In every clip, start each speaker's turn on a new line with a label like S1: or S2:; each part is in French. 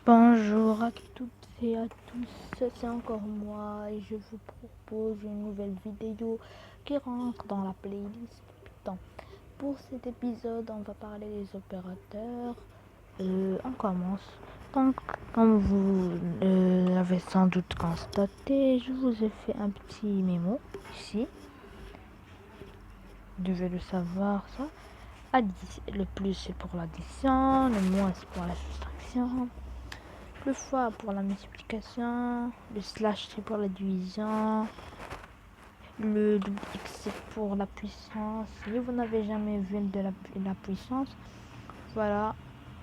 S1: Bonjour à toutes et à tous, c'est encore moi et je vous propose une nouvelle vidéo qui rentre dans la playlist Python. Pour cet épisode, on va parler des opérateurs. On commence. Donc, comme vous l'avez sans doute constaté, je vous ai fait un petit mémo ici. Vous devez le savoir, ça. Le plus c'est pour l'addition, le moins c'est pour la soustraction. Le fois pour la multiplication, le slash c'est pour la division, le double X c'est pour la puissance. Si vous n'avez jamais vu de la puissance, voilà,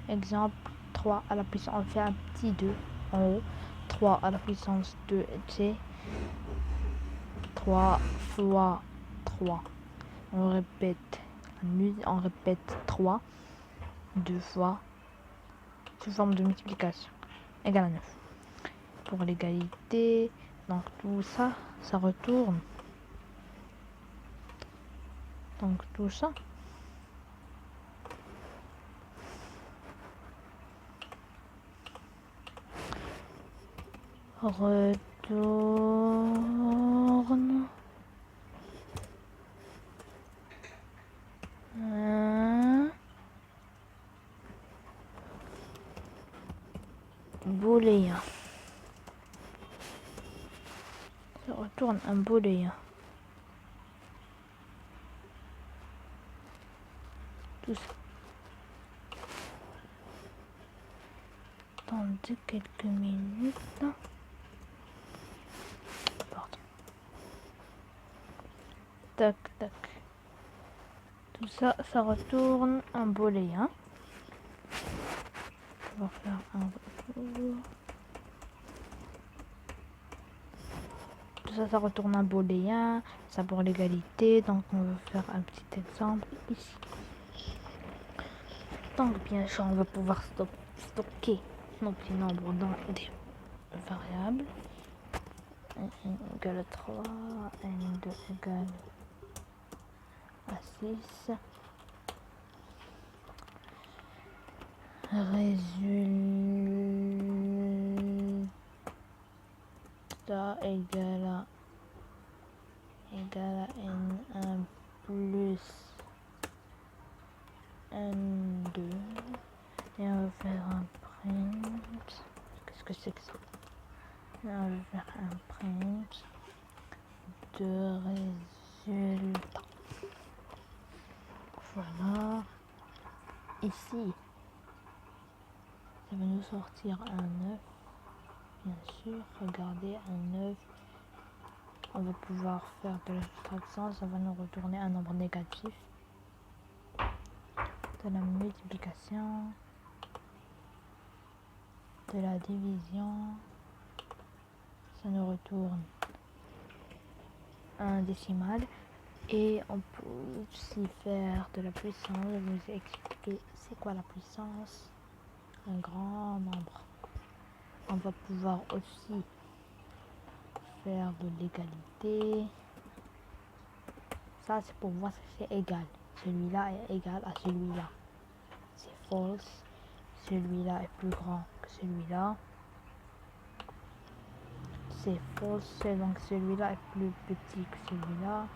S1: exemple 3 à la puissance, on fait un petit 2 en haut, 3 à la puissance 2, c'est 3 fois 3. On répète 3 2 fois sous forme de multiplication égale à 9. Pour l'égalité, donc tout ça, ça retourne. Donc tout ça. Retourne. Un booléen. Ça retourne un booléen. Tout ça. Attendez quelques minutes. Pardon. Tac, tac. Tout ça, ça retourne un booléen. On va faire un retour. Tout ça, ça retourne un booléen. Ça pour l'égalité. Donc on va faire un petit exemple ici. Donc bien sûr, on va pouvoir stocker nos petits nombres dans des variables. N1 égale à 3, N2 égale à 6. Résultat égale à N1 plus N2. Et on va faire un print. Qu'est-ce que c'est que ça? Et on va faire un print de résultat. Voilà. Ici, ça va nous sortir un 9. Bien sûr, regardez un 9. On va pouvoir faire de la soustraction, ça va nous retourner un nombre négatif. De la multiplication, de la division, ça nous retourne un décimal. Et on peut aussi faire de la puissance. Je vais vous expliquer c'est quoi la puissance. Un grand nombre. On va pouvoir aussi faire de l'égalité. Ça c'est pour voir si c'est égal. Celui-là est égal à celui-là. C'est false. Celui-là est plus grand que celui-là. C'est false. Donc celui-là est plus petit que celui-là.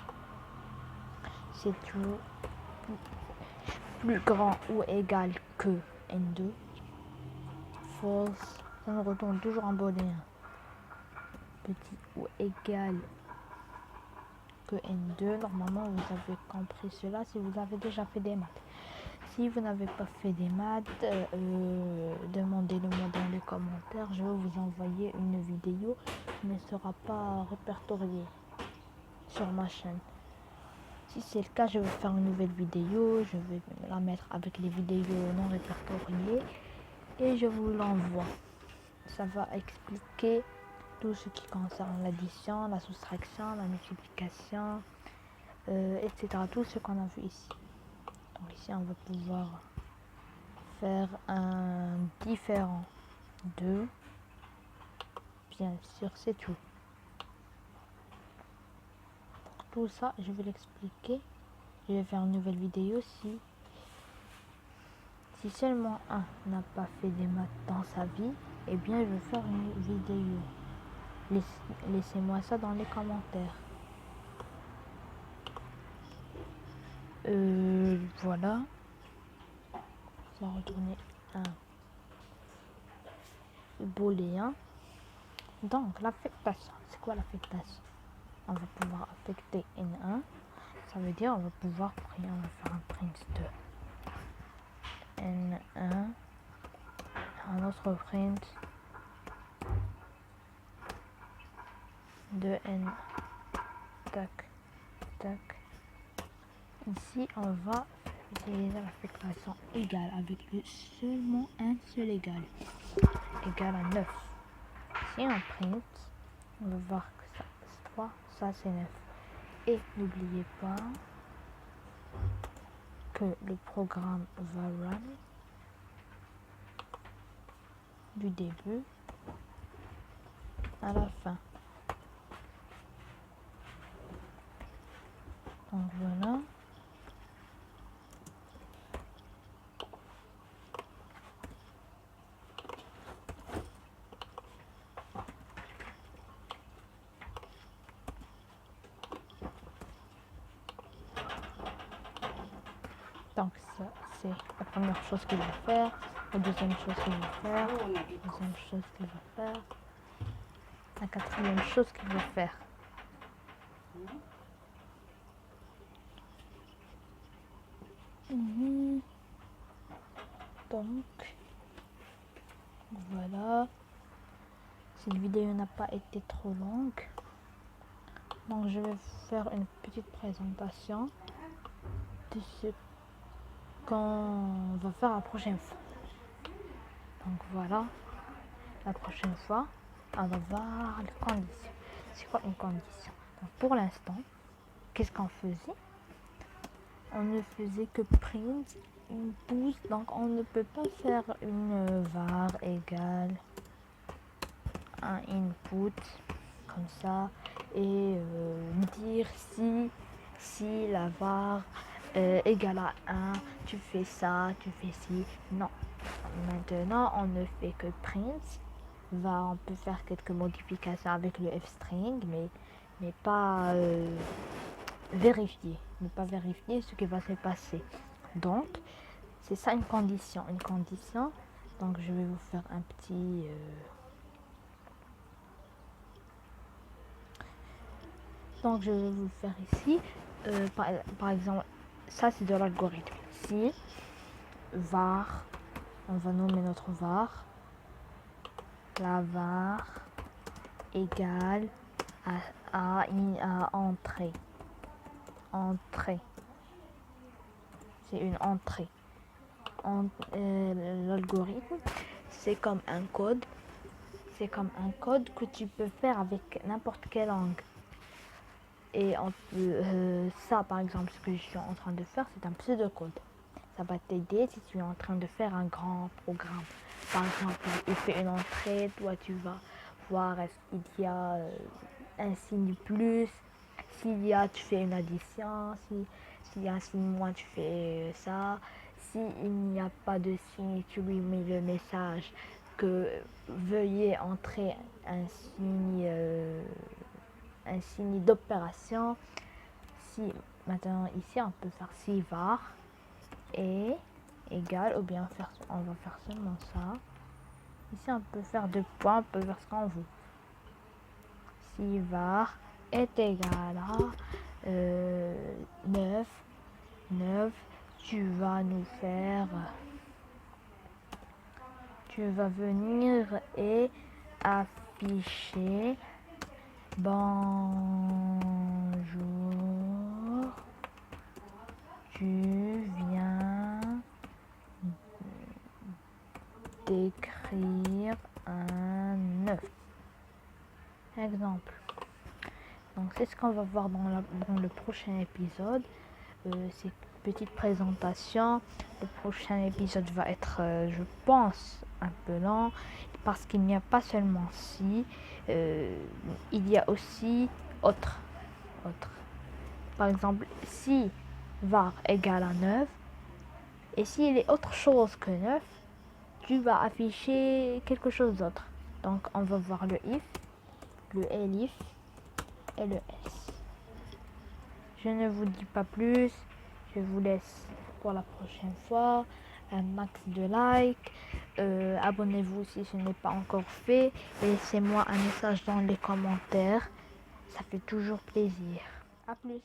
S1: C'est plus grand ou égal que N2. False. Ça nous retourne toujours en booléen. Petit ou égal que N2. Normalement, vous avez compris cela si vous avez déjà fait des maths. Si vous n'avez pas fait des maths, demandez-le-moi dans les commentaires. Je vais vous envoyer une vidéo qui ne sera pas répertoriée sur ma chaîne. Si c'est le cas, je vais faire une nouvelle vidéo. Je vais la mettre avec les vidéos non répertoriées et je vous l'envoie. Ça va expliquer tout ce qui concerne l'addition, la soustraction, la multiplication, etc. Tout ce qu'on a vu ici. Donc ici, on va pouvoir faire un différent de, bien sûr, c'est tout. Pour tout ça, je vais l'expliquer. Je vais faire une nouvelle vidéo si seulement un n'a pas fait des maths dans sa vie. eh bien je vais faire une vidéo. Laissez-moi ça dans les commentaires. Voilà. On va retourner un booléen. Donc l'affectation, c'est quoi l'affectation? On va pouvoir affecter N1. Ça veut dire on va pouvoir on va faire un print de N1, un autre print de N. Tac, tac. Ici on va utiliser l'affectation égale avec seulement un seul égal à 9. Si on print, on va voir que ça c'est 9. Et n'oubliez pas que le programme va run du début à la fin. Donc voilà. Donc ça c'est la première chose qu'il va faire, la deuxième chose qu'il va faire, la troisième chose qu'il va faire, la quatrième chose qu'il va faire. Donc voilà, cette vidéo n'a pas été trop longue, donc je vais faire une petite présentation de ce qu'on va faire la prochaine fois. Donc voilà, la prochaine fois on va voir les conditions. C'est quoi une condition? Donc pour l'instant, qu'est-ce qu'on faisait? On ne faisait que print une pouce, donc on ne peut pas faire une var égale un input comme ça et dire si la var égale à 1, tu fais ça, tu fais ci. Non, maintenant on ne fait que print. On peut faire quelques modifications avec le f-string, mais pas vérifier, ne pas vérifier ce qui va se passer. Donc c'est ça une condition, donc je vais vous faire un petit donc je vais vous le faire ici. Par exemple, ça c'est de l'algorithme. Si var, on va nommer notre var, la var égale à entrée. C'est une entrée. L'algorithme, c'est comme un code. C'est comme un code que tu peux faire avec n'importe quelle langue. Et on peut, ça, par exemple, ce que je suis en train de faire, c'est un pseudocode. Ça va t'aider si tu es en train de faire un grand programme. Par exemple, il fait une entrée, toi tu vas voir est-ce qu'il y a un signe plus. S'il y a, tu fais une addition. S'il y a un signe moins, tu fais ça. S'il n'y a pas de signe, tu lui mets le message que veuillez entrer un signe d'opération. Si maintenant ici on peut faire si var est égal, ou bien on va faire seulement ça. Ici on peut faire deux points, on peut faire ce qu'on veut. Si var est égal à 9, tu vas venir et afficher bonjour, tu viens d'écrire un 9. Exemple. Donc c'est ce qu'on va voir dans le prochain épisode. Cette petite présentation. Le prochain épisode va être, je pense, un peu lent parce qu'il n'y a pas seulement si, il y a aussi autre. Par exemple, si var égale à 9 et s'il est autre chose que 9, tu vas afficher quelque chose d'autre. Donc on va voir le if, le elif et le s. Je ne vous dis pas plus, je vous laisse pour la prochaine fois. Un max de likes, abonnez-vous si ce n'est pas encore fait et laissez-moi un message dans les commentaires, ça fait toujours plaisir. À plus.